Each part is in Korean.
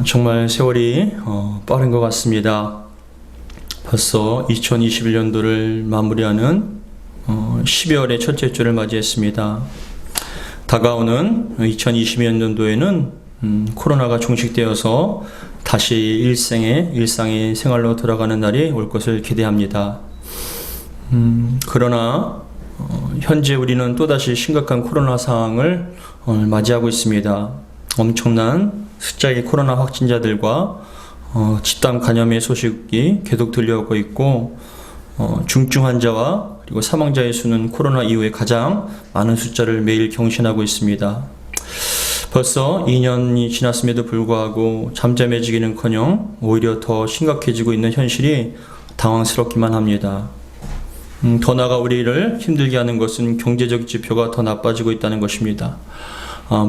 정말 세월이 빠른 것 같습니다. 벌써 2021년도를 마무리하는 12월의 첫째 주를 맞이했습니다. 다가오는 2022년도에는 코로나가 종식되어서 다시 일상의 생활로 돌아가는 날이 올 것을 기대합니다. 그러나 현재 우리는 또다시 심각한 코로나 상황을 맞이하고 있습니다. 엄청난 숫자의 코로나 확진자들과 집단 감염의 소식이 계속 들려오고 있고, 중증 환자와 그리고 사망자의 수는 코로나 이후에 가장 많은 숫자를 매일 경신하고 있습니다. 벌써 2년이 지났음에도 불구하고 잠잠해지기는커녕 오히려 더 심각해지고 있는 현실이 당황스럽기만 합니다. 더 나아가 우리를 힘들게 하는 것은 경제적 지표가 더 나빠지고 있다는 것입니다.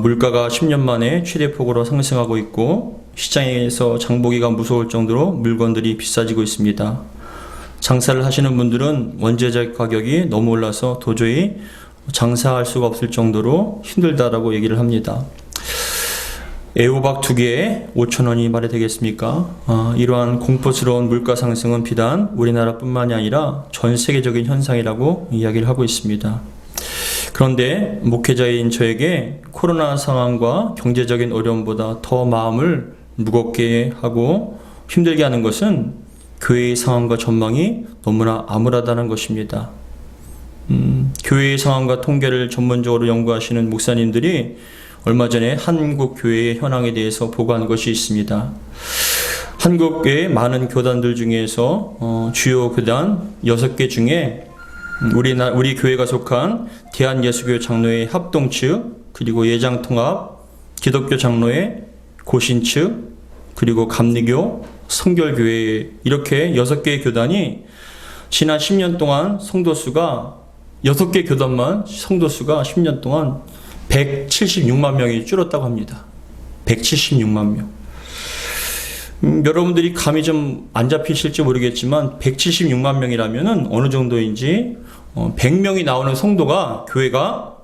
물가가 10년 만에 최대폭으로 상승하고 있고, 시장에서 장보기가 무서울 정도로 물건들이 비싸지고 있습니다. 장사를 하시는 분들은 원재재 가격이 너무 올라서 도저히 장사할 수가 없을 정도로 힘들다라고 얘기를 합니다. 애호박 2개에 5,000원이 말이 되겠습니까? 이러한 공포스러운 물가 상승은 비단 우리나라뿐만이 아니라 전 세계적인 현상이라고 이야기를 하고 있습니다. 그런데 목회자인 저에게 코로나 상황과 경제적인 어려움보다 더 마음을 무겁게 하고 힘들게 하는 것은 교회의 상황과 전망이 너무나 암울하다는 것입니다. 교회의 상황과 통계를 전문적으로 연구하시는 목사님들이 얼마 전에 한국 교회의 현황에 대해서 보고한 것이 있습니다. 한국의 많은 교단들 중에서 주요 교단 6개 중에 우리 교회가 속한 대한예수교 장로회 합동 측, 그리고 예장통합, 기독교 장로회 고신 측, 그리고 감리교, 성결교회, 이렇게 6개의 교단이 지난 10년 동안 성도수가 6개 교단만 성도수가 10년 동안 176만 명이 줄었다고 합니다. 176만 명. 여러분들이 감이 좀 안 잡히실지 모르겠지만 176만 명이라면 어느 정도인지, 100명이 나오는 성도가, 교회가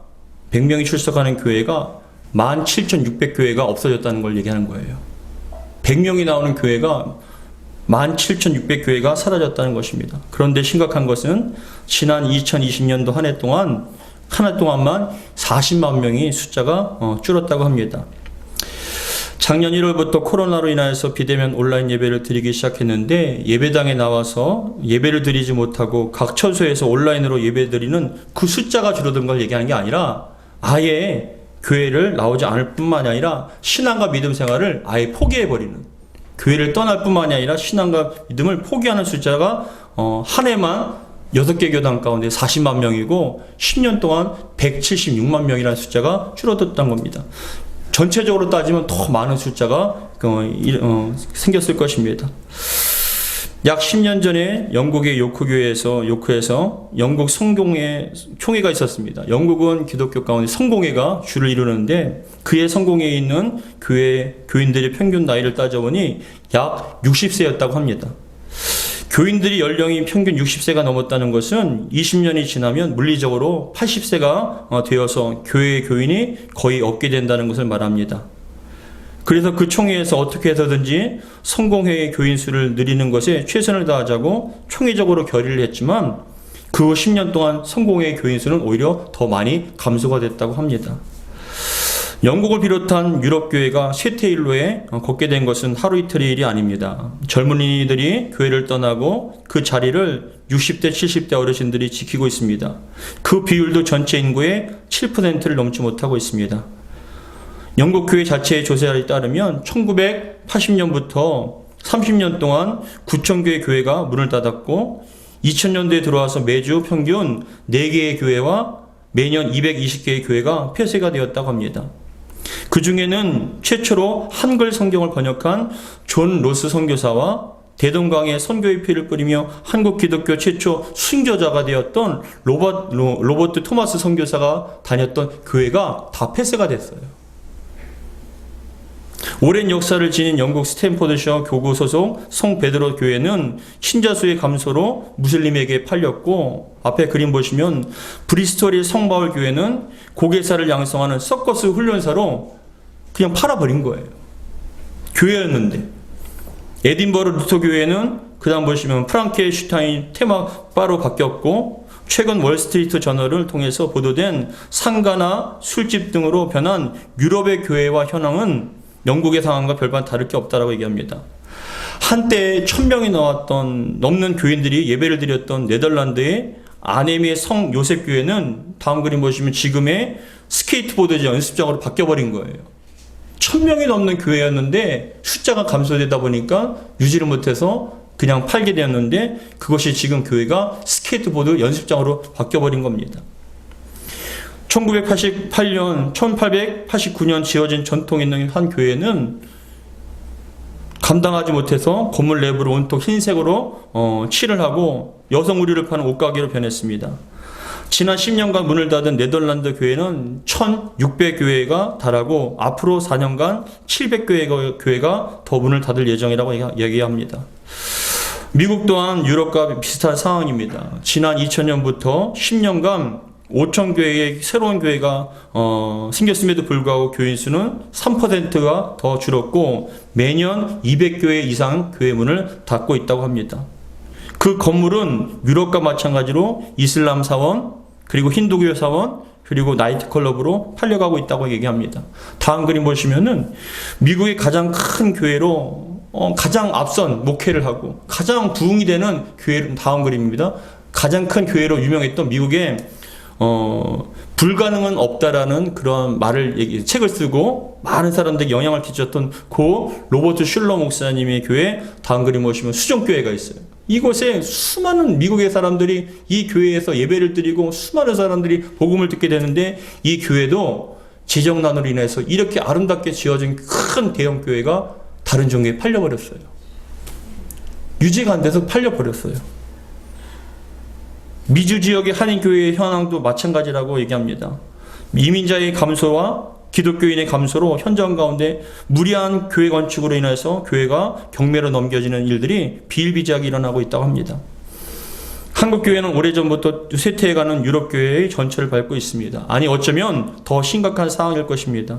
100명이 출석하는 교회가 17,600교회가 없어졌다는 걸 얘기하는 거예요. 100명이 나오는 교회가 17,600교회가 사라졌다는 것입니다. 그런데 심각한 것은 지난 2020년도 한 해 동안만 40만 명이 숫자가 줄었다고 합니다. 작년 1월부터 코로나로 인하여서 비대면 온라인 예배를 드리기 시작했는데, 예배당에 나와서 예배를 드리지 못하고 각 처소에서 온라인으로 예배 드리는 그 숫자가 줄어든 걸 얘기하는 게 아니라, 아예 교회를 나오지 않을 뿐만이 아니라 신앙과 믿음 생활을 아예 포기해버리는, 교회를 떠날 뿐만이 아니라 신앙과 믿음을 포기하는 숫자가 한 해만 6개 교단 가운데 40만 명이고 10년 동안 176만 명이라는 숫자가 줄어들었던 겁니다. 전체적으로 따지면 더 많은 숫자가 생겼을 것입니다. 약 10년 전에 영국의 요크에서 영국 성공회가 있었습니다. 영국은 기독교 가운데 성공회가 주를 이루는데, 그의 성공회에 있는 교인들의 평균 나이를 따져보니 약 60세였다고 합니다. 교인들이 연령이 평균 60세가 넘었다는 것은 20년이 지나면 물리적으로 80세가 되어서 교회의 교인이 거의 없게 된다는 것을 말합니다. 그래서 그 총회에서 어떻게 해서든지 성공회의 교인 수를 늘리는 것에 최선을 다하자고 총회적으로 결의를 했지만, 그 후 10년 동안 성공회의 교인 수는 오히려 더 많이 감소가 됐다고 합니다. 영국을 비롯한 유럽 교회가 쇠퇴일로에 걷게 된 것은 하루 이틀의 일이 아닙니다. 젊은이들이 교회를 떠나고 그 자리를 60대, 70대 어르신들이 지키고 있습니다. 그 비율도 전체 인구의 7%를 넘지 못하고 있습니다. 영국 교회 자체의 조사에 따르면 1980년부터 30년 동안 9,000개의 교회가 문을 닫았고, 2000년대에 들어와서 매주 평균 4개의 교회와 매년 220개의 교회가 폐쇄가 되었다고 합니다. 그 중에는 최초로 한글 성경을 번역한 존 로스 선교사와 대동강에 선교의 피를 뿌리며 한국 기독교 최초 순교자가 되었던 로버트 토마스 선교사가 다녔던 교회가 다 폐쇄가 됐어요. 오랜 역사를 지닌 영국 스탠포드셔 교구 소속 성 베드로 교회는 신자수의 감소로 무슬림에게 팔렸고, 앞에 그림 보시면 브리스톨의 성 바울 교회는 고개사를 양성하는 서커스 훈련사로 그냥 팔아버린 거예요. 교회였는데, 에딘버러 루터 교회는 그 다음 보시면 프랑켄슈타인 테마바로 바뀌었고, 최근 월스트리트 저널을 통해서 보도된 상가나 술집 등으로 변한 유럽의 교회와 현황은 영국의 상황과 별반 다를 게 없다라고 얘기합니다. 한때 1000명이 넘는 교인들이 예배를 드렸던 네덜란드의 아네미의 성 요셉 교회는 다음 그림 보시면 지금의 스케이트보드 연습장으로 바뀌어버린 거예요. 1000명이 넘는 교회였는데 숫자가 감소되다 보니까 유지를 못해서 그냥 팔게 되었는데, 그것이 지금 교회가 스케이트보드 연습장으로 바뀌어버린 겁니다. 1889년 지어진 전통 있는 한 교회는 감당하지 못해서 건물 내부를 온통 흰색으로 칠을 하고 여성 의류를 파는 옷가게로 변했습니다. 지난 10년간 문을 닫은 네덜란드 교회는 1600교회가 달하고 앞으로 4년간 700교회가 더 문을 닫을 예정이라고 얘기합니다. 미국 또한 유럽과 비슷한 상황입니다. 지난 2000년부터 10년간 5000교회의 새로운 교회가 생겼음에도 불구하고 교인 수는 3%가 더 줄었고 매년 200교회 이상 교회 문을 닫고 있다고 합니다. 그 건물은 유럽과 마찬가지로 이슬람 사원, 그리고 힌두교 사원, 그리고 나이트클럽으로 팔려가고 있다고 얘기합니다. 다음 그림 보시면은 미국의 가장 큰 교회로 가장 앞선 목회를 하고 가장 부흥이 되는 교회, 다음 그림입니다. 가장 큰 교회로 유명했던 미국의 불가능은 없다라는 그런 책을 쓰고 많은 사람들에게 영향을 끼쳤던 고 로버트 슐러 목사님의 교회, 다음 그림 보시면 수정교회가 있어요. 이곳에 수많은 미국의 사람들이 이 교회에서 예배를 드리고 수많은 사람들이 복음을 듣게 되는데, 이 교회도 재정난으로 인해서 이렇게 아름답게 지어진 큰 대형 교회가 다른 종교에 팔려버렸어요. 유지가 안 돼서 팔려버렸어요. 미주 지역의 한인교회의 현황도 마찬가지라고 얘기합니다. 이민자의 감소와 기독교인의 감소로 현장 가운데 무리한 교회 건축으로 인해서 교회가 경매로 넘겨지는 일들이 비일비재하게 일어나고 있다고 합니다. 한국교회는 오래전부터 쇠퇴해가는 유럽교회의 전철을 밟고 있습니다. 아니 어쩌면 더 심각한 상황일 것입니다.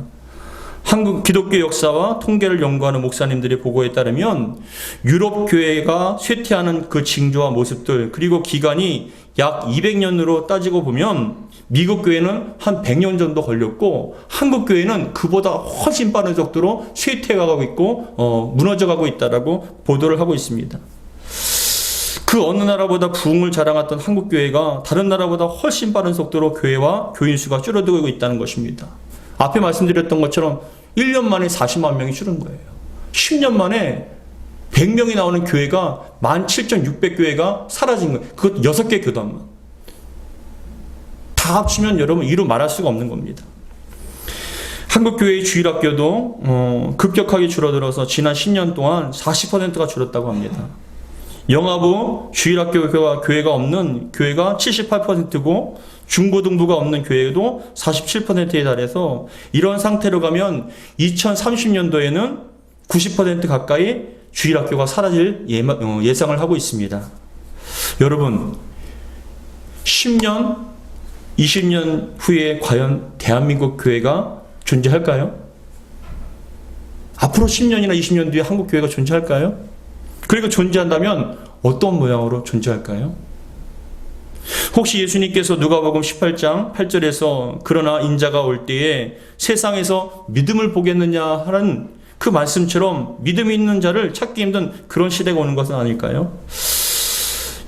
한국 기독교 역사와 통계를 연구하는 목사님들의 보고에 따르면 유럽 교회가 쇠퇴하는 그 징조와 모습들, 그리고 기간이 약 200년으로 따지고 보면 미국 교회는 한 100년 정도 걸렸고 한국 교회는 그보다 훨씬 빠른 속도로 쇠퇴해가고 있고 무너져가고 있다라고 보도를 하고 있습니다. 그 어느 나라보다 부흥을 자랑했던 한국 교회가 다른 나라보다 훨씬 빠른 속도로 교회와 교인 수가 줄어들고 있다는 것입니다. 앞에 말씀드렸던 것처럼 1년 만에 40만 명이 줄은 거예요. 10년 만에 100명이 나오는 교회가 17,600교회가 사라진 거예요. 그것도 6개 교단만. 다 합치면 여러분 이루 말할 수가 없는 겁니다. 한국교회의 주일학교도 급격하게 줄어들어서 지난 10년 동안 40%가 줄었다고 합니다. 영아부 주일학교 교회가 없는 교회가 78%고 중고등부가 없는 교회도 47%에 달해서 이런 상태로 가면 2030년도에는 90% 가까이 주일학교가 사라질 예상을 하고 있습니다. 여러분 10년, 20년 후에 과연 대한민국 교회가 존재할까요? 앞으로 10년이나 20년 뒤에 한국 교회가 존재할까요? 그리고 존재한다면 어떤 모양으로 존재할까요? 혹시 예수님께서 누가복음 18장 8절에서 그러나 인자가 올 때에 세상에서 믿음을 보겠느냐 하는 그 말씀처럼 믿음이 있는 자를 찾기 힘든 그런 시대가 오는 것은 아닐까요?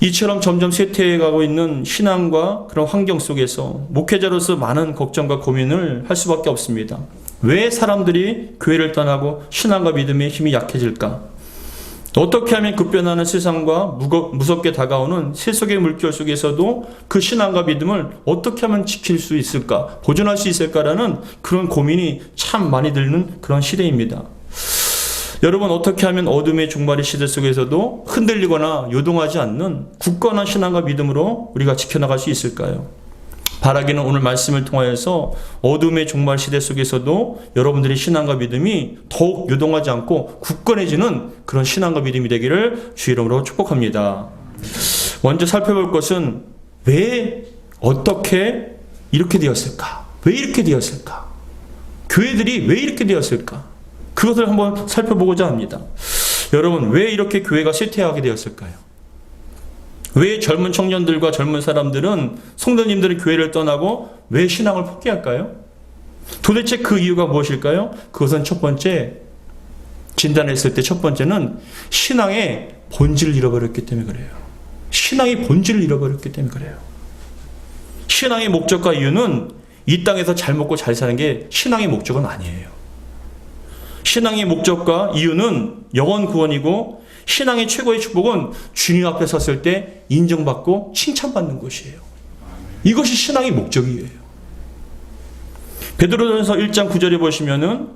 이처럼 점점 쇠퇴해가고 있는 신앙과 그런 환경 속에서 목회자로서 많은 걱정과 고민을 할 수밖에 없습니다. 왜 사람들이 교회를 떠나고 신앙과 믿음의 힘이 약해질까? 어떻게 하면 급변하는 세상과 무섭게 다가오는 세속의 물결 속에서도 그 신앙과 믿음을 어떻게 하면 지킬 수 있을까? 보존할 수 있을까라는 그런 고민이 참 많이 드는 그런 시대입니다. 여러분 어떻게 하면 어둠의 종말의 시대 속에서도 흔들리거나 요동하지 않는 굳건한 신앙과 믿음으로 우리가 지켜나갈 수 있을까요? 바라기는 오늘 말씀을 통하여서 어둠의 종말 시대 속에서도 여러분들의 신앙과 믿음이 더욱 요동하지 않고 굳건해지는 그런 신앙과 믿음이 되기를 주의 이름으로 축복합니다. 먼저 살펴볼 것은 왜 어떻게 이렇게 되었을까? 왜 이렇게 되었을까? 교회들이 왜 이렇게 되었을까? 그 그것을 한번 살펴보고자 합니다. 여러분, 왜 이렇게 교회가 쇠퇴하게 되었을까요? 왜 젊은 청년들과 젊은 사람들은, 성도님들은 교회를 떠나고 왜 신앙을 포기할까요? 도대체 그 이유가 무엇일까요? 그것은 첫 번째, 진단했을 때 첫 번째는 신앙의 본질을 잃어버렸기 때문에 그래요. 신앙의 본질을 잃어버렸기 때문에 그래요. 신앙의 목적과 이유는 이 땅에서 잘 먹고 잘 사는 게 신앙의 목적은 아니에요. 신앙의 목적과 이유는 영원 구원이고, 신앙의 최고의 축복은 주님 앞에 섰을 때 인정받고 칭찬받는 것이에요. 이것이 신앙의 목적이에요. 베드로전서 1장 9절에 보시면은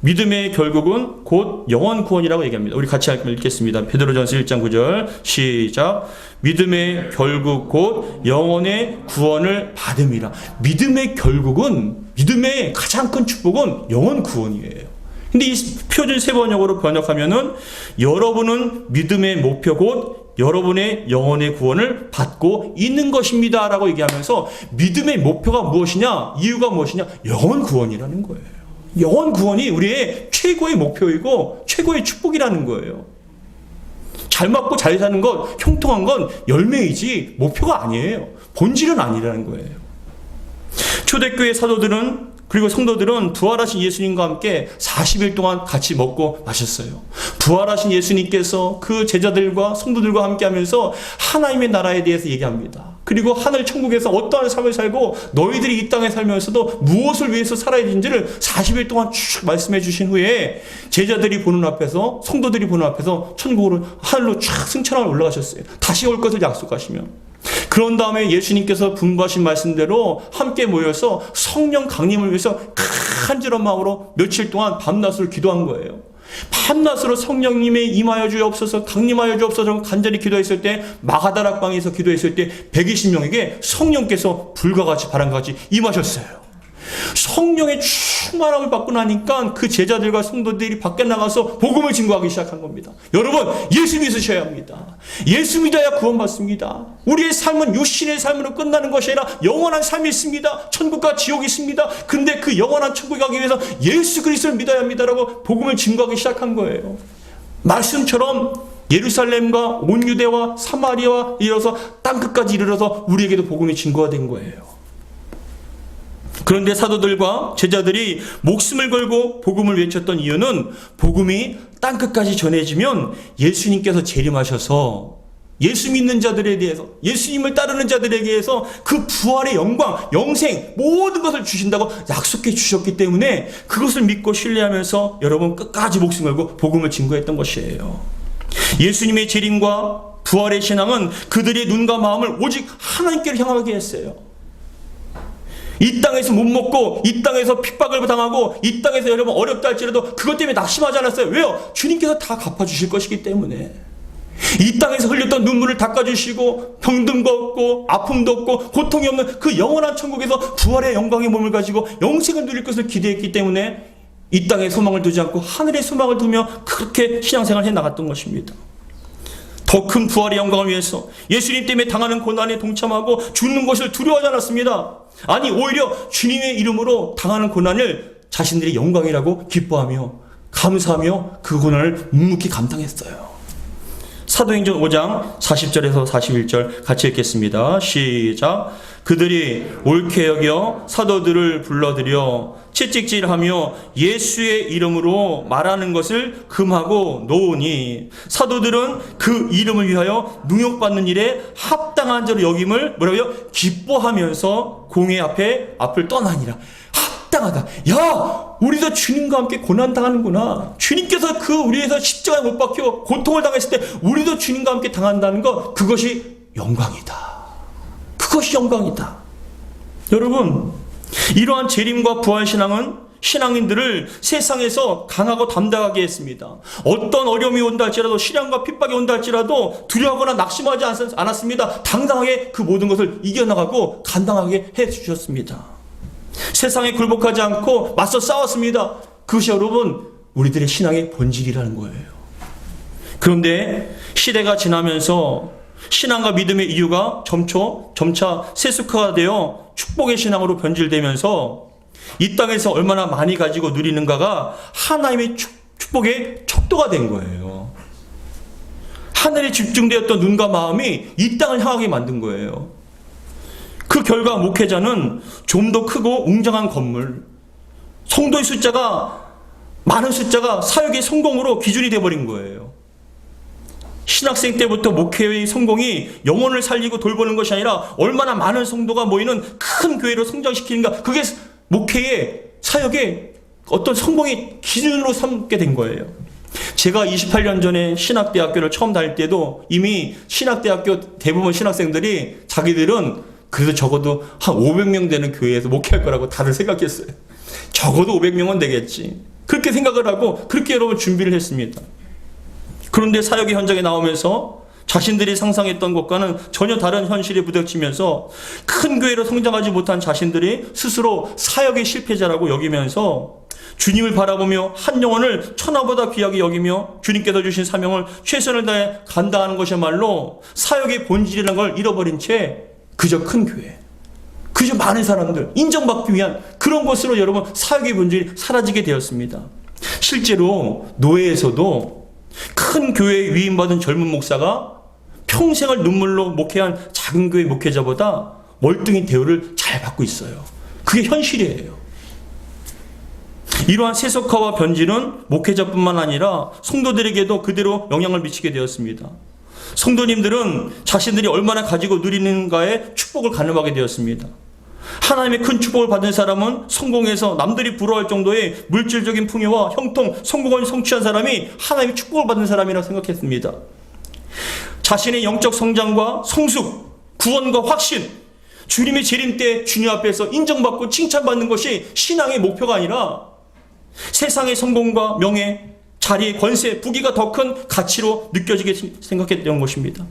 믿음의 결국은 곧 영원 구원이라고 얘기합니다. 우리 같이 읽겠습니다. 베드로전서 1장 9절 시작. 믿음의 결국 곧 영원의 구원을 받음이라. 믿음의 결국은, 믿음의 가장 큰 축복은 영원 구원이에요. 근데 이 표준 세번역으로 번역하면은 여러분은 믿음의 목표 곧 여러분의 영혼의 구원을 받고 있는 것입니다 라고 얘기하면서, 믿음의 목표가 무엇이냐, 이유가 무엇이냐, 영혼 구원이라는 거예요. 영혼 구원이 우리의 최고의 목표이고 최고의 축복이라는 거예요. 잘 먹고 잘 사는 것, 형통한 건 열매이지 목표가 아니에요. 본질은 아니라는 거예요. 초대교회 사도들은, 그리고 성도들은 부활하신 예수님과 함께 40일 동안 같이 먹고 마셨어요. 부활하신 예수님께서 그 제자들과 성도들과 함께 하면서 하나님의 나라에 대해서 얘기합니다. 그리고 하늘 천국에서 어떠한 삶을 살고 너희들이 이 땅에 살면서도 무엇을 위해서 살아야 되는지를 40일 동안 쭉 말씀해 주신 후에 제자들이 보는 앞에서, 성도들이 보는 앞에서 천국으로, 하늘로 쫙 승천하여 올라가셨어요. 다시 올 것을 약속하시며. 그런 다음에 예수님께서 분부하신 말씀대로 함께 모여서 성령 강림을 위해서 간절한 마음으로 며칠 동안 밤낮으로 기도한 거예요. 밤낮으로 성령님의 임하여 주옵소서, 강림하여 주옵소서 간절히 기도했을 때, 마가다락방에서 기도했을 때 120명에게 성령께서 불과 같이 바람과 같이 임하셨어요. 성령의 충만함을 받고 나니까 그 제자들과 성도들이 밖에 나가서 복음을 증거하기 시작한 겁니다. 여러분, 예수 믿으셔야 합니다. 예수 믿어야 구원받습니다. 우리의 삶은 육신의 삶으로 끝나는 것이 아니라 영원한 삶이 있습니다. 천국과 지옥이 있습니다. 그런데 그 영원한 천국에 가기 위해서 예수 그리스도를 믿어야 합니다라고 복음을 증거하기 시작한 거예요. 말씀처럼 예루살렘과 온 유대와 사마리아와 이어서 땅끝까지 이르러서 우리에게도 복음이 증거가 된 거예요. 그런데 사도들과 제자들이 목숨을 걸고 복음을 외쳤던 이유는, 복음이 땅끝까지 전해지면 예수님께서 재림하셔서 예수 믿는 자들에 대해서, 예수님을 따르는 자들에게 대해서 그 부활의 영광, 영생, 모든 것을 주신다고 약속해 주셨기 때문에 그것을 믿고 신뢰하면서 여러분 끝까지 목숨 걸고 복음을 증거했던 것이에요. 예수님의 재림과 부활의 신앙은 그들의 눈과 마음을 오직 하나님께로 향하게 했어요. 이 땅에서 못 먹고, 이 땅에서 핍박을 당하고, 이 땅에서 여러분 어렵다 할지라도 그것 때문에 낙심하지 않았어요. 왜요? 주님께서 다 갚아주실 것이기 때문에. 이 땅에서 흘렸던 눈물을 닦아주시고, 병듦도 없고 아픔도 없고 고통이 없는 그 영원한 천국에서 부활의 영광의 몸을 가지고 영생을 누릴 것을 기대했기 때문에 이 땅에 소망을 두지 않고 하늘에 소망을 두며 그렇게 신앙생활을 해나갔던 것입니다. 더 큰 부활의 영광을 위해서 예수님 때문에 당하는 고난에 동참하고 죽는 것을 두려워하지 않았습니다. 아니, 오히려 주님의 이름으로 당하는 고난을 자신들의 영광이라고 기뻐하며 감사하며 그 고난을 묵묵히 감당했어요. 사도행전 5장 40절에서 41절 같이 읽겠습니다. 시작. 그들이 옳게 여겨 사도들을 불러들여 채찍질하며 예수의 이름으로 말하는 것을 금하고 놓으니, 사도들은 그 이름을 위하여 능욕받는 일에 합당한 자로 여김을 뭐라고요? 기뻐하면서 공회 앞을 떠나니라. 합당하다. 야, 우리도 주님과 함께 고난당하는구나. 주님께서 우리에서 십자가에 못 박혀 고통을 당했을 때 우리도 주님과 함께 당한다는 것, 그것이 영광이다. 그것이 영광이다. 여러분, 이러한 재림과 부활 신앙은 신앙인들을 세상에서 강하고 담대하게 했습니다. 어떤 어려움이 온다 할지라도, 시련과 핍박이 온다 할지라도 두려워하거나 낙심하지 않았습니다. 당당하게 그 모든 것을 이겨나가고 감당하게 해주셨습니다. 세상에 굴복하지 않고 맞서 싸웠습니다. 그것이 여러분 우리들의 신앙의 본질이라는 거예요. 그런데 시대가 지나면서 신앙과 믿음의 이유가 점차 세속화가 되어 축복의 신앙으로 변질되면서 이 땅에서 얼마나 많이 가지고 누리는가가 하나님의 축복의 척도가 된 거예요. 하늘에 집중되었던 눈과 마음이 이 땅을 향하게 만든 거예요. 그 결과 목회자는 좀 더 크고 웅장한 건물, 성도의 숫자가 많은 숫자가 사역의 성공으로 기준이 되어버린 거예요. 신학생 때부터 목회의 성공이 영혼을 살리고 돌보는 것이 아니라 얼마나 많은 성도가 모이는 큰 교회로 성장시키는가, 그게 목회의 사역의 어떤 성공의 기준으로 삼게 된 거예요. 제가 28년 전에 신학대학교를 처음 다닐 때도 이미 신학대학교 대부분 신학생들이 자기들은 그래도 적어도 한 500명 되는 교회에서 목회할 거라고 다들 생각했어요. 적어도 500명은 되겠지. 그렇게 생각을 하고 그렇게 여러분 준비를 했습니다. 그런데 사역의 현장에 나오면서 자신들이 상상했던 것과는 전혀 다른 현실에 부닥치면서 큰 교회로 성장하지 못한 자신들이 스스로 사역의 실패자라고 여기면서 주님을 바라보며 한 영혼을 천하보다 귀하게 여기며 주님께서 주신 사명을 최선을 다해 간다하는 것이야말로 사역의 본질이라는 걸 잃어버린 채 그저 큰 교회, 그저 많은 사람들 인정받기 위한 그런 것으로 여러분 사역의 본질이 사라지게 되었습니다. 실제로 노예에서도 큰 교회에 위임받은 젊은 목사가 평생을 눈물로 목회한 작은 교회 목회자보다 월등히 대우를 잘 받고 있어요. 그게 현실이에요. 이러한 세속화와 변질은 목회자뿐만 아니라 성도들에게도 그대로 영향을 미치게 되었습니다. 성도님들은 자신들이 얼마나 가지고 누리는가에 축복을 가늠하게 되었습니다. 하나님의 큰 축복을 받은 사람은 성공해서 남들이 부러워할 정도의 물질적인 풍요와 형통, 성공을 성취한 사람이 하나님의 축복을 받는 사람이라고 생각했습니다. 자신의 영적 성장과 성숙, 구원과 확신, 주님의 재림 때 주님 앞에서 인정받고 칭찬받는 것이 신앙의 목표가 아니라 세상의 성공과 명예, 자리, 권세, 부귀가 더 큰 가치로 느껴지게 생각했던 것입니다.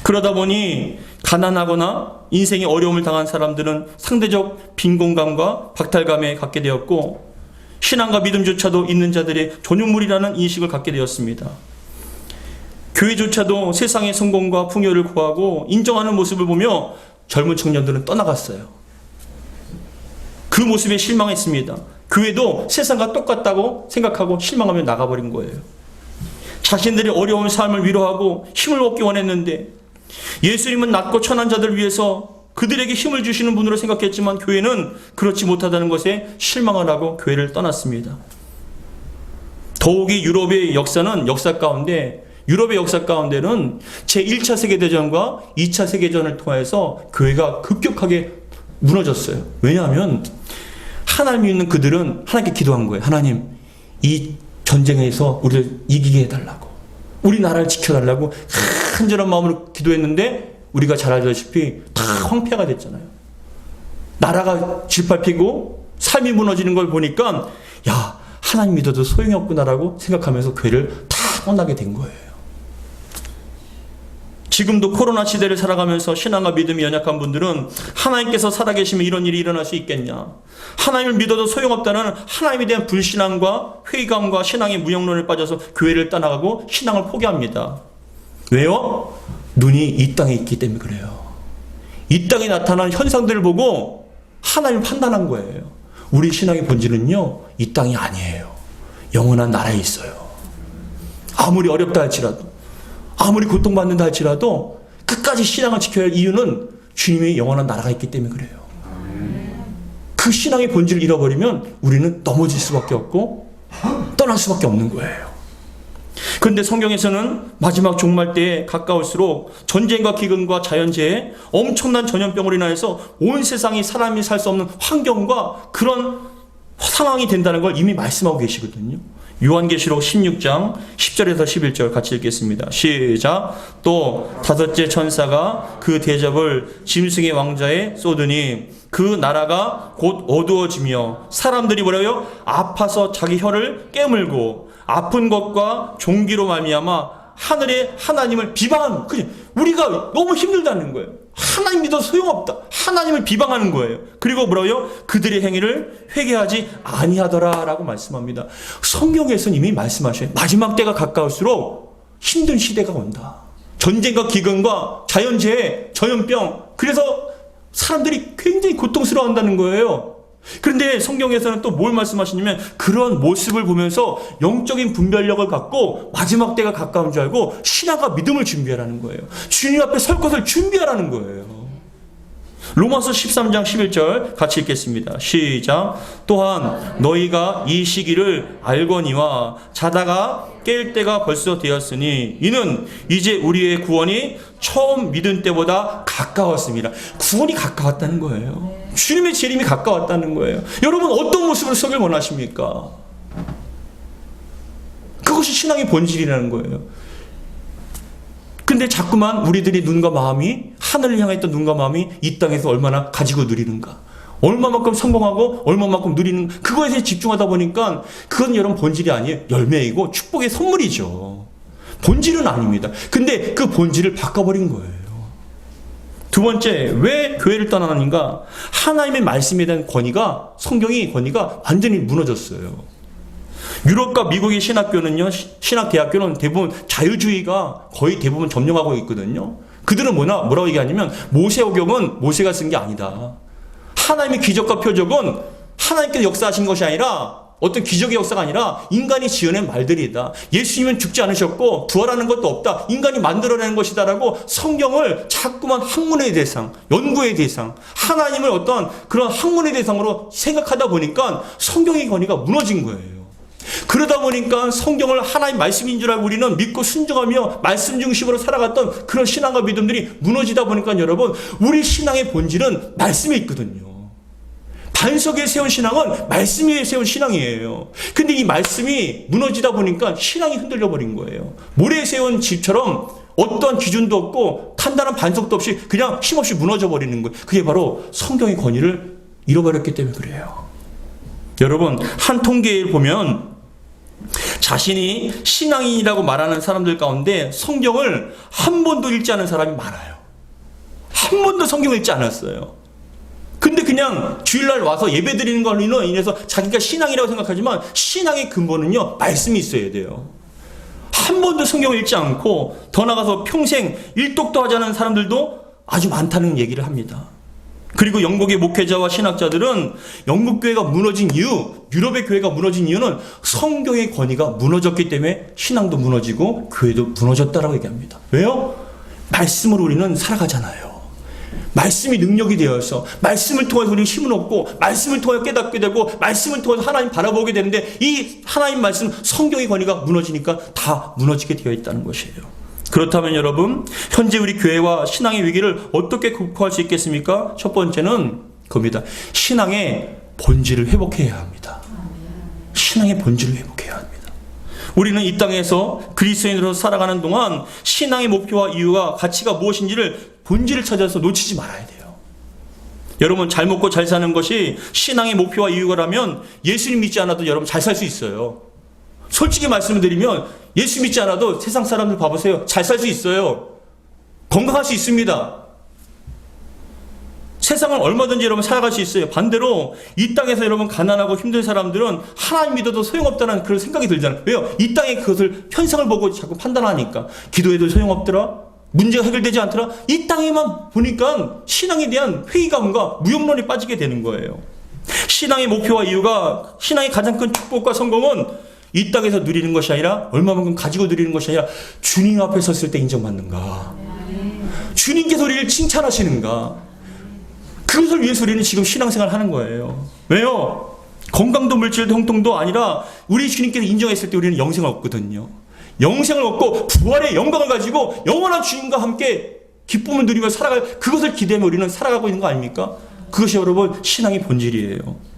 그러다 보니 가난하거나 인생의 어려움을 당한 사람들은 상대적 빈곤감과 박탈감에 갖게 되었고 신앙과 믿음조차도 있는 자들의 전유물이라는 인식을 갖게 되었습니다. 교회조차도 세상의 성공과 풍요를 구하고 인정하는 모습을 보며 젊은 청년들은 떠나갔어요. 그 모습에 실망했습니다. 교회도 세상과 똑같다고 생각하고 실망하며 나가버린 거예요. 자신들의 어려운 삶을 위로하고 힘을 얻기 원했는데 예수님은 낮고 천한 자들을 위해서 그들에게 힘을 주시는 분으로 생각했지만 교회는 그렇지 못하다는 것에 실망을 하고 교회를 떠났습니다. 더욱이 유럽의 역사 가운데는 제1차 세계대전과 2차 세계대전을 통해서 교회가 급격하게 무너졌어요. 왜냐하면 하나님 믿는 그들은 하나님께 기도한 거예요. 하나님, 이 전쟁에서 우리를 이기게 해달라고, 우리 나라를 지켜달라고 간절한 마음으로 기도했는데 우리가 잘 알다시피 다 황폐가 됐잖아요. 나라가 짓밟히고 삶이 무너지는 걸 보니까 야, 하나님 믿어도 소용이 없구나라고 생각하면서 교회를 다 떠나게 된 거예요. 지금도 코로나 시대를 살아가면서 신앙과 믿음이 연약한 분들은 하나님께서 살아계시면 이런 일이 일어날 수 있겠냐, 하나님을 믿어도 소용없다는 하나님에 대한 불신앙과 회의감과 신앙의 무용론에 빠져서 교회를 떠나가고 신앙을 포기합니다. 왜요? 눈이 이 땅에 있기 때문에 그래요. 이 땅에 나타나는 현상들을 보고 하나님을 판단한 거예요. 우리 신앙의 본질은요, 이 땅이 아니에요. 영원한 나라에 있어요. 아무리 어렵다 할지라도, 아무리 고통받는다 할지라도 끝까지 신앙을 지켜야 할 이유는 주님의 영원한 나라가 있기 때문에 그래요. 그 신앙의 본질을 잃어버리면 우리는 넘어질 수밖에 없고 떠날 수밖에 없는 거예요. 그런데 성경에서는 마지막 종말 때에 가까울수록 전쟁과 기근과 자연재해, 엄청난 전염병으로 인하여서 온 세상이 사람이 살 수 없는 환경과 그런 상황이 된다는 걸 이미 말씀하고 계시거든요. 요한계시록 16장 10절에서 11절 같이 읽겠습니다. 시작. 또 다섯째 천사가 그 대접을 짐승의 왕자에 쏟으니 그 나라가 곧 어두워지며 사람들이 뭐라고요? 아파서 자기 혀를 깨물고 아픈 것과 종기로 말미암아 하늘의 하나님을 비방하는, 그냥 우리가 너무 힘들다는 거예요. 하나님 믿어도 소용없다, 하나님을 비방하는 거예요. 그리고 뭐라고요? 그들의 행위를 회개하지 아니하더라 라고 말씀합니다. 성경에서는 이미 말씀하셔요. 마지막 때가 가까울수록 힘든 시대가 온다. 전쟁과 기근과 자연재해, 전염병, 그래서 사람들이 굉장히 고통스러워한다는 거예요. 그런데 성경에서는 또 뭘 말씀하시냐면 그런 모습을 보면서 영적인 분별력을 갖고 마지막 때가 가까운 줄 알고 신앙과 믿음을 준비하라는 거예요. 주님 앞에 설 것을 준비하라는 거예요. 로마서 13장 11절 같이 읽겠습니다. 시작. 또한 너희가 이 시기를 알거니와 자다가 깰 때가 벌써 되었으니 이는 이제 우리의 구원이 처음 믿은 때보다 가까웠습니다. 구원이 가까웠다는 거예요. 주님의 재림이 가까웠다는 거예요. 여러분 어떤 모습으로 서길 원하십니까? 그것이 신앙의 본질이라는 거예요. 근데 자꾸만 우리들의 눈과 마음이 하늘을 향했던 눈과 마음이 이 땅에서 얼마나 가지고 누리는가, 얼마만큼 성공하고 얼마만큼 누리는, 그거에 집중하다 보니까 그건 여러분 본질이 아니에요. 열매이고 축복의 선물이죠. 본질은 아닙니다. 근데 그 본질을 바꿔버린 거예요. 두 번째, 왜 교회를 떠나는가? 하나님의 말씀에 대한 권위가, 성경의 권위가 완전히 무너졌어요. 유럽과 미국의 신학교는요, 신학대학교는 대부분 자유주의가 거의 대부분 점령하고 있거든요. 그들은 뭐라고 얘기하냐면 모세오경은 모세가 쓴 게 아니다. 하나님의 기적과 표적은 하나님께서 역사하신 것이 아니라 어떤 기적의 역사가 아니라 인간이 지어낸 말들이다. 예수님은 죽지 않으셨고 부활하는 것도 없다. 인간이 만들어낸 것이다라고 성경을 자꾸만 학문의 대상, 연구의 대상, 하나님을 어떤 그런 학문의 대상으로 생각하다 보니까 성경의 권위가 무너진 거예요. 그러다 보니까 성경을 하나님 말씀인 줄 알고 우리는 믿고 순종하며 말씀 중심으로 살아갔던 그런 신앙과 믿음들이 무너지다 보니까 여러분, 우리 신앙의 본질은 말씀에 있거든요. 반석에 세운 신앙은 말씀 위에 세운 신앙이에요. 근데 이 말씀이 무너지다 보니까 신앙이 흔들려 버린 거예요. 모래에 세운 집처럼 어떠한 기준도 없고 단단한 반석도 없이 그냥 힘없이 무너져 버리는 거예요. 그게 바로 성경의 권위를 잃어버렸기 때문에 그래요. 여러분, 한 통계에 보면 자신이 신앙인이라고 말하는 사람들 가운데 성경을 한 번도 읽지 않은 사람이 많아요. 한 번도 성경을 읽지 않았어요. 근데 그냥 주일날 와서 예배 드리는 걸로 인해서 자기가 신앙이라고 생각하지만 신앙의 근본은요, 말씀이 있어야 돼요. 한 번도 성경을 읽지 않고 더 나아가서 평생 일독도 하지 않은 사람들도 아주 많다는 얘기를 합니다. 그리고 영국의 목회자와 신학자들은 영국 교회가 무너진 이유, 유럽의 교회가 무너진 이유는 성경의 권위가 무너졌기 때문에 신앙도 무너지고 교회도 무너졌다라고 얘기합니다. 왜요? 말씀으로 우리는 살아가잖아요. 말씀이 능력이 되어서 말씀을 통해서 우리는 힘을 얻고 말씀을 통해 깨닫게 되고 말씀을 통해서 하나님 바라보게 되는데 이 하나님 말씀, 성경의 권위가 무너지니까 다 무너지게 되어 있다는 것이에요. 그렇다면 여러분, 현재 우리 교회와 신앙의 위기를 어떻게 극복할 수 있겠습니까? 첫 번째는 그겁니다. 신앙의 본질을 회복해야 합니다. 신앙의 본질을 회복해야 합니다. 우리는 이 땅에서 그리스도인으로 살아가는 동안 신앙의 목표와 이유와 가치가 무엇인지를 본질을 찾아서 놓치지 말아야 돼요. 여러분, 잘 먹고 잘 사는 것이 신앙의 목표와 이유가라면 예수님 믿지 않아도 여러분 잘 살 수 있어요. 솔직히 말씀을 드리면 예수 믿지 않아도 세상 사람들 봐보세요. 잘 살 수 있어요. 건강할 수 있습니다. 세상을 얼마든지 여러분 살아갈 수 있어요. 반대로 이 땅에서 여러분 가난하고 힘든 사람들은 하나님 믿어도 소용없다는 그런 생각이 들잖아요. 왜요? 이 땅에 그것을 현상을 보고 자꾸 판단하니까. 기도해도 소용없더라. 문제가 해결되지 않더라. 이 땅에만 보니까 신앙에 대한 회의감과 무용론에 빠지게 되는 거예요. 신앙의 목표와 이유가, 신앙의 가장 큰 축복과 성공은 이 땅에서 누리는 것이 아니라 얼마만큼 가지고 누리는 것이 아니라 주님 앞에 섰을 때 인정받는가, 주님께서 우리를 칭찬하시는가, 그것을 위해서 우리는 지금 신앙생활을 하는 거예요. 왜요? 건강도 물질도 형통도 아니라 우리 주님께서 인정했을 때 우리는 영생을 얻거든요. 영생을 얻고 부활의 영광을 가지고 영원한 주님과 함께 기쁨을 누리며 살아갈, 그것을 기대하며 우리는 살아가고 있는 거 아닙니까? 그것이 여러분 신앙의 본질이에요.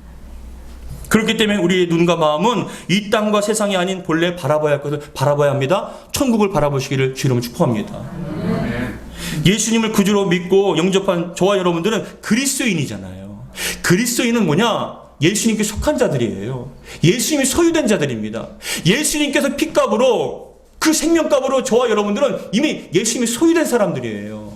그렇기 때문에 우리의 눈과 마음은 이 땅과 세상이 아닌 본래 바라봐야 할 것을 바라봐야 합니다. 천국을 바라보시기를 주님을 축복합니다. 예수님을 구주로 믿고 영접한 저와 여러분들은 그리스도인이잖아요. 그리스도인은 뭐냐? 예수님께 속한 자들이에요. 예수님이 소유된 자들입니다. 예수님께서 핏값으로, 그 생명값으로 저와 여러분들은 이미 예수님이 소유된 사람들이에요.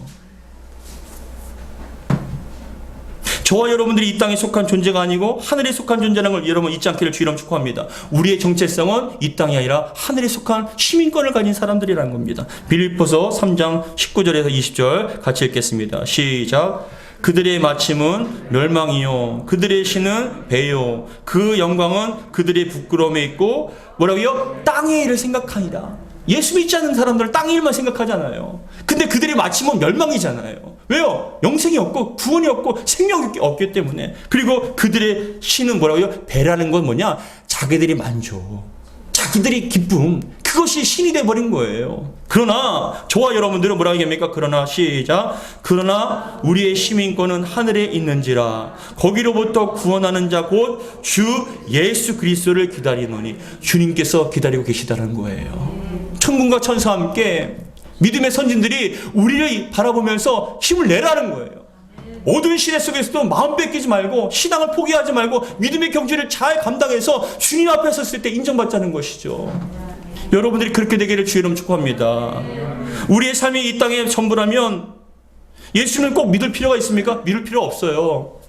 저와 여러분들이 이 땅에 속한 존재가 아니고 하늘에 속한 존재라는 걸 여러분 잊지 않기를 주의로 축복합니다. 우리의 정체성은 이 땅이 아니라 하늘에 속한 시민권을 가진 사람들이라는 겁니다. 빌립보서 3장 19절에서 20절 같이 읽겠습니다. 시작. 그들의 마침은 멸망이요 그들의 신은 배요 그 영광은 그들의 부끄러움에 있고 뭐라고요? 땅의 일을 생각하니라. 예수 믿지 않는 사람들은 땅의 일만 생각하잖아요. 근데 그들의 마침은 멸망이잖아요. 왜요? 영생이 없고 구원이 없고 생명이 없기 때문에. 그리고 그들의 신은 뭐라고요? 배라는 건 뭐냐? 자기들이 만족, 자기들이 기쁨, 그것이 신이 돼버린 거예요. 그러나 저와 여러분들은 뭐라고 얘기합니까? 그러나 시작. 그러나 우리의 시민권은 하늘에 있는지라 거기로부터 구원하는 자 곧 주 예수 그리스도를 기다리노니. 주님께서 기다리고 계시다는 거예요. 천군과 천사와 함께 믿음의 선진들이 우리를 바라보면서 힘을 내라는 거예요. 어두운 시대 속에서도 마음 뺏기지 말고 신앙을 포기하지 말고 믿음의 경주를 잘 감당해서 주님 앞에 섰을 때 인정받자는 것이죠. 여러분들이 그렇게 되기를 주의 이름으로 축복합니다. 우리의 삶이 이 땅의 전부라면 예수님을 꼭 믿을 필요가 있습니까? 믿을 필요 없어요.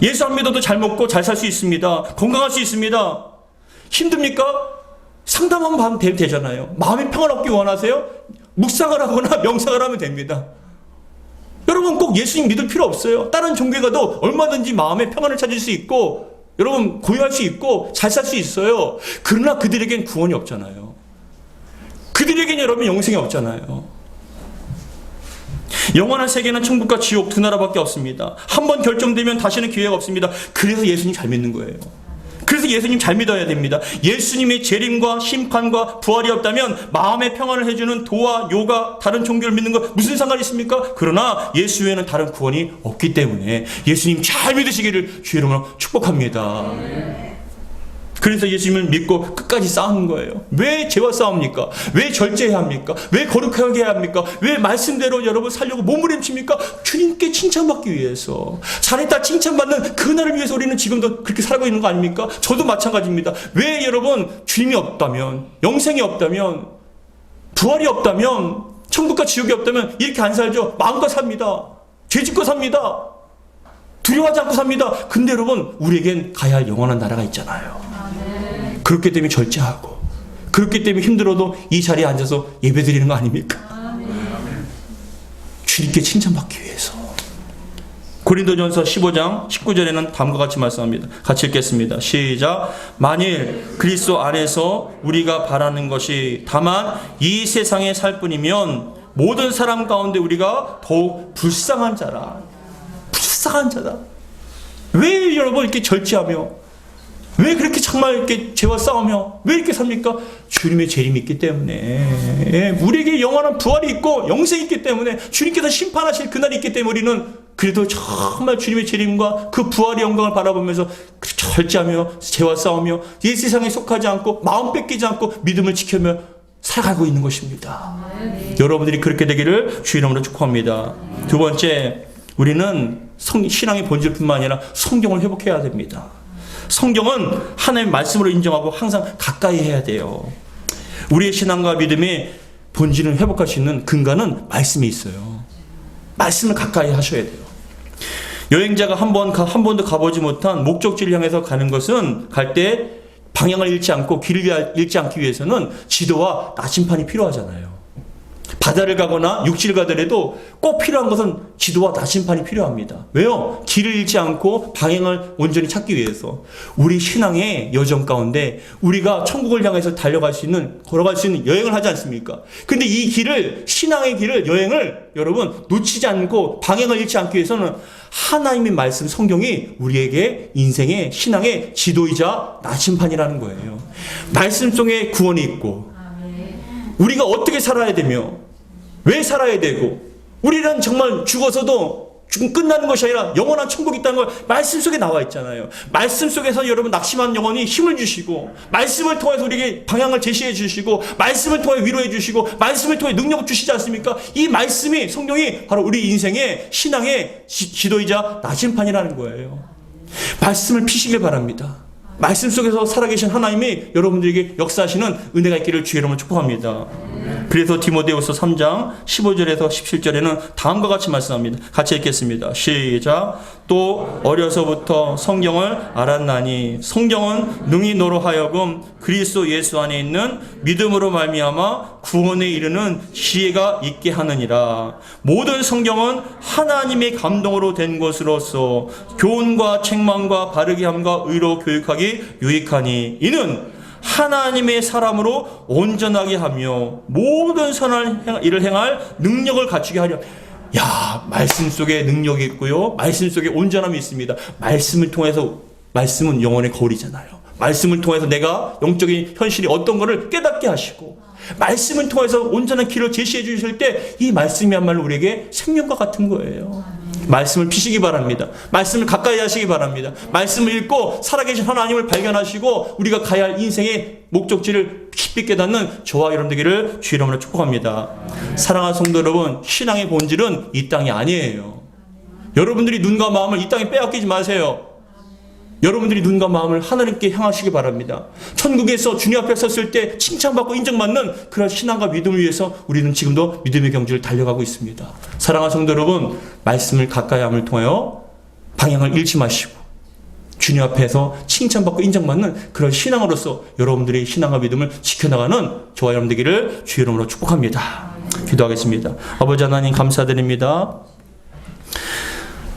예수 안 믿어도 잘 먹고 잘 살 수 있습니다. 건강할 수 있습니다. 힘듭니까? 상담 한번 되잖아요. 마음의 평안을 얻기 원하세요? 묵상을 하거나 명상을 하면 됩니다. 여러분 꼭 예수님 믿을 필요 없어요. 다른 종교에 가도 얼마든지 마음의 평안을 찾을 수 있고 여러분 고요할 수 있고 잘 살 수 있어요. 그러나 그들에겐 구원이 없잖아요. 그들에겐 여러분 영생이 없잖아요. 영원한 세계는 천국과 지옥 두 나라밖에 없습니다. 한번 결정되면 다시는 기회가 없습니다. 그래서 예수님 잘 믿는 거예요. 그래서 예수님 잘 믿어야 됩니다. 예수님의 재림과 심판과 부활이 없다면 마음의 평안을 해주는 도와 요가 다른 종교를 믿는 거 무슨 상관이 있습니까? 그러나 예수 외에는 다른 구원이 없기 때문에 예수님 잘 믿으시기를 주의 이름으로 축복합니다. 그래서 예수님을 믿고 끝까지 싸우는 거예요. 왜 죄와 싸웁니까? 왜 절제해야 합니까? 왜 거룩하게 해야 합니까? 왜 말씀대로 여러분 살려고 몸부림칩니까? 주님께 칭찬받기 위해서. 잘했다 칭찬받는 그날을 위해서 우리는 지금도 그렇게 살고 있는 거 아닙니까? 저도 마찬가지입니다. 왜 여러분 주님이 없다면, 영생이 없다면, 부활이 없다면, 천국과 지옥이 없다면 이렇게 안 살죠? 마음껏 삽니다. 죄짓고 삽니다. 두려워하지 않고 삽니다. 근데 여러분 우리에겐 가야 할 영원한 나라가 있잖아요. 그렇기 때문에 절제하고 그렇기 때문에 힘들어도 이 자리에 앉아서 예배드리는 거 아닙니까? 주님께 칭찬받기 위해서. 고린도전서 15장 19절에는 다음과 같이 말씀합니다. 같이 읽겠습니다. 시작. 만일 그리스도 안에서 우리가 바라는 것이 다만 이 세상에 살 뿐이면 모든 사람 가운데 우리가 더욱 불쌍한 자라. 불쌍한 자다. 왜 여러분 이렇게 절제하며 왜 그렇게 정말 이렇게 죄와 싸우며 왜 이렇게 삽니까? 주님의 재림이 있기 때문에. 우리에게 영원한 부활이 있고 영생이 있기 때문에 주님께서 심판하실 그날이 있기 때문에 우리는 그래도 정말 주님의 재림과 그 부활의 영광을 바라보면서 절제하며 죄와 싸우며 이 세상에 속하지 않고 마음 뺏기지 않고 믿음을 지키며 살아가고 있는 것입니다. 여러분들이 그렇게 되기를 주의 이름으로 축복합니다. 두 번째, 우리는 신앙의 본질뿐만 아니라 성경을 회복해야 됩니다. 성경은 하나님의 말씀으로 인정하고 항상 가까이 해야 돼요. 우리의 신앙과 믿음의 본질을 회복할 수 있는 근간은 말씀이 있어요. 말씀을 가까이 하셔야 돼요. 여행자가 한 번도 가보지 못한 목적지를 향해서 가는 것은 갈 때 방향을 잃지 않고 길을 잃지 않기 위해서는 지도와 나침판이 필요하잖아요. 바다를 가거나 육지를 가더라도 꼭 필요한 것은 지도와 나침판이 필요합니다. 왜요? 길을 잃지 않고 방향을 온전히 찾기 위해서. 우리 신앙의 여정 가운데 우리가 천국을 향해서 달려갈 수 있는, 걸어갈 수 있는 여행을 하지 않습니까? 근데 이 길을, 신앙의 길을, 여행을 여러분 놓치지 않고 방향을 잃지 않기 위해서는 하나님의 말씀, 성경이 우리에게 인생의 신앙의 지도이자 나침판이라는 거예요. 말씀 속에 구원이 있고 우리가 어떻게 살아야 되며 왜 살아야 되고 우리는 정말 죽어서도 끝나는 것이 아니라 영원한 천국이 있다는 걸 말씀 속에 나와 있잖아요. 말씀 속에서 여러분 낙심한 영혼이 힘을 주시고 말씀을 통해서 우리에게 방향을 제시해 주시고 말씀을 통해 위로해 주시고 말씀을 통해 능력을 주시지 않습니까? 이 말씀이, 성경이 바로 우리 인생의 신앙의 지도이자 나침판이라는 거예요. 말씀을 피시길 바랍니다. 말씀 속에서 살아계신 하나님이 여러분들에게 역사하시는 은혜가 있기를 주의 이름으로 축복합니다. 그래서 디모데후서 3장 15절에서 17절에는 다음과 같이 말씀합니다. 같이 읽겠습니다. 시작. 또 어려서부터 성경을 알았나니 성경은 능히 너로 하여금 그리스도 예수 안에 있는 믿음으로 말미암아 구원에 이르는 지혜가 있게 하느니라. 모든 성경은 하나님의 감동으로 된 것으로서 교훈과 책망과 바르게 함과 의로 교육하기 유익하니 이는 하나님의 사람으로 온전하게 하며 모든 선한 일을 행할 능력을 갖추게 하려. 야, 말씀 속에 능력이 있고요. 말씀 속에 온전함이 있습니다. 말씀을 통해서, 말씀은 영혼의 거울이잖아요. 말씀을 통해서 내가 영적인 현실이 어떤 것을 깨닫게 하시고, 말씀을 통해서 온전한 길을 제시해 주실 때 이 말씀이야말로 우리에게 생명과 같은 거예요. 말씀을 피시기 바랍니다. 말씀을 가까이 하시기 바랍니다. 말씀을 읽고 살아계신 하나님을 발견하시고 우리가 가야 할 인생의 목적지를 깊이 깨닫는 저와 여러분 되기를 주의 이름으로 축복합니다. 사랑하는 성도 여러분, 신앙의 본질은 이 땅이 아니에요. 여러분들이 눈과 마음을 이 땅에 빼앗기지 마세요. 여러분들이 눈과 마음을 하나님께 향하시기 바랍니다. 천국에서 주님 앞에 섰을 때 칭찬받고 인정받는 그런 신앙과 믿음을 위해서 우리는 지금도 믿음의 경주를 달려가고 있습니다. 사랑하는 성도 여러분, 말씀을 가까이 함을 통하여 방향을 잃지 마시고 주님 앞에서 칭찬받고 인정받는 그런 신앙으로서 여러분들의 신앙과 믿음을 지켜나가는 저와 여러분 되기를 주의 이름으로 축복합니다. 기도하겠습니다. 아버지 하나님 감사드립니다.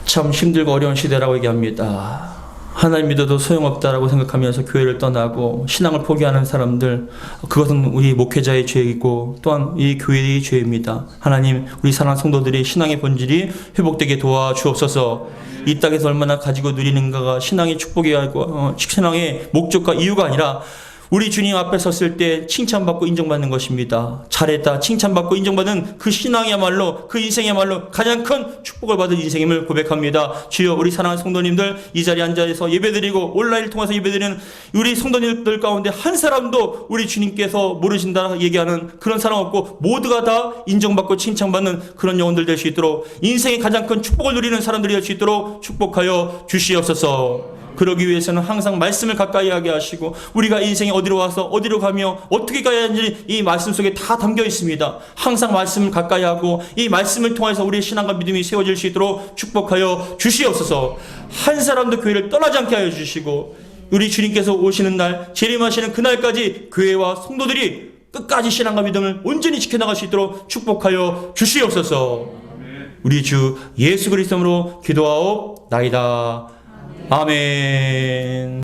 참 힘들고 어려운 시대라고 얘기합니다. 하나님 믿어도 소용없다라고 생각하면서 교회를 떠나고 신앙을 포기하는 사람들, 그것은 우리 목회자의 죄이고 또한 이 교회의 죄입니다. 하나님, 우리 사랑하는 성도들이 신앙의 본질이 회복되게 도와주옵소서. 이 땅에서 얼마나 가지고 누리는가가 신앙의 축복이 아니고 신앙의 목적과 이유가 아니라 우리 주님 앞에 섰을 때 칭찬받고 인정받는 것입니다. 잘했다 칭찬받고 인정받는 그 신앙이야말로, 그 인생이야말로 가장 큰 축복을 받은 인생임을 고백합니다. 주여, 우리 사랑하는 성도님들 이 자리에 앉아서 예배드리고 온라인을 통해서 예배드리는 우리 성도님들 가운데 한 사람도 우리 주님께서 모르신다 얘기하는 그런 사람 없고 모두가 다 인정받고 칭찬받는 그런 영혼들 될 수 있도록, 인생의 가장 큰 축복을 누리는 사람들이 될 수 있도록 축복하여 주시옵소서. 그러기 위해서는 항상 말씀을 가까이 하게 하시고 우리가 인생에 어디로 와서 어디로 가며 어떻게 가야 하는지 이 말씀 속에 다 담겨 있습니다. 항상 말씀을 가까이 하고 이 말씀을 통해서 우리의 신앙과 믿음이 세워질 수 있도록 축복하여 주시옵소서. 한 사람도 교회를 떠나지 않게 하여 주시고 우리 주님께서 오시는 날, 재림하시는 그날까지 교회와 성도들이 끝까지 신앙과 믿음을 온전히 지켜나갈 수 있도록 축복하여 주시옵소서. 우리 주 예수 그리스도로 기도하옵나이다. 아멘.